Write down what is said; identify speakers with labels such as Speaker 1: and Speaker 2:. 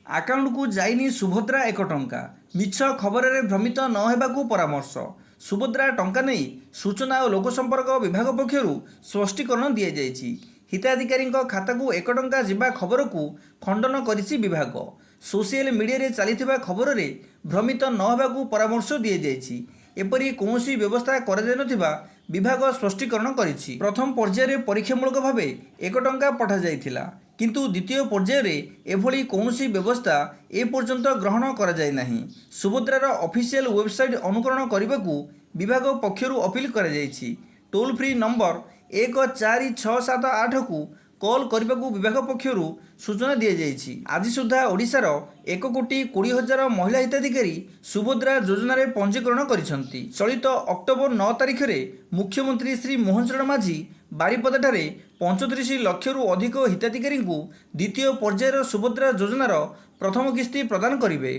Speaker 1: ଆକାଉଣ୍ଟକୁ ଯାଇନି ସୁଭଦ୍ରା 1 ଟଙ୍କା। ମିଛ ଖବରରେ ଭ୍ରମିତ ନ ହେବାକୁ ପରାମର୍ଶ। ସୁଭଦ୍ରା ଟଙ୍କା ନେଇ ସୂଚନା ଓ ଲୋକସମ୍ପର୍କ ବିଭାଗ ପକ୍ଷରୁ ସ୍ପଷ୍ଟୀକରଣ ଦିଆଯାଇଛି। ହିତାଧିକାରୀଙ୍କ ଖାତାକୁ 1 ଟଙ୍କା ଯିବା ଖବରକୁ ଖଣ୍ଡନ କରିଛି ବିଭାଗ। ସୋସିଆଲ ମିଡ଼ିଆରେ ଚାଲିଥିବା ଖବରରେ ଭ୍ରମିତ ନ ହେବାକୁ ପରାମର୍ଶ ଦିଆଯାଇଛି। ଏପରି କୌଣସି ବ୍ୟବସ୍ଥା କରାଯାଇନଥିବା ବିଭାଗ ସ୍ପଷ୍ଟୀକରଣ କରିଛି। ପ୍ରଥମ ପର୍ଯ୍ୟାୟରେ ପରୀକ୍ଷାମୂଳକ ଭାବେ 1 ଟଙ୍କା ପଠାଯାଇଥିଲା, କିନ୍ତୁ ଦ୍ୱିତୀୟ ପର୍ଯ୍ୟାୟରେ ଏଭଳି କୌଣସି ବ୍ୟବସ୍ଥା ଏପର୍ଯ୍ୟନ୍ତ ଗ୍ରହଣ କରାଯାଇନାହିଁ। ସୁଭଦ୍ରାର ଅଫିସିଆଲ ୱେବସାଇଟ୍ ଅନୁକରଣ କରିବାକୁ ବିଭାଗ ପକ୍ଷରୁ ଅପିଲ କରାଯାଇଛି। ଟୋଲ୍ ଫ୍ରି ନମ୍ବର 14678କୁ କଲ୍ କରିବାକୁ ବିଭାଗ ପକ୍ଷରୁ ସୂଚନା ଦିଆଯାଇଛି। ଆଜି ସୁଦ୍ଧା ଓଡ଼ିଶାର 1,20,00,000 ମହିଳା ହିତାଧିକାରୀ ସୁଭଦ୍ରା ଯୋଜନାରେ ପଞ୍ଜୀକରଣ କରିଛନ୍ତି। ଚଳିତ ଅକ୍ଟୋବର 9 ତାରିଖରେ ମୁଖ୍ୟମନ୍ତ୍ରୀ ଶ୍ରୀ ମୋହନ ଚରଣ ମାଝୀ ବାରିପଦାଠାରେ 35 ଲକ୍ଷରୁ ଅଧିକ ହିତାଧିକାରୀଙ୍କୁ ଦ୍ୱିତୀୟ ପର୍ଯ୍ୟାୟର ସୁଭଦ୍ରା ଯୋଜନାର ପ୍ରଥମ କିସ୍ତି ପ୍ରଦାନ କରିବେ।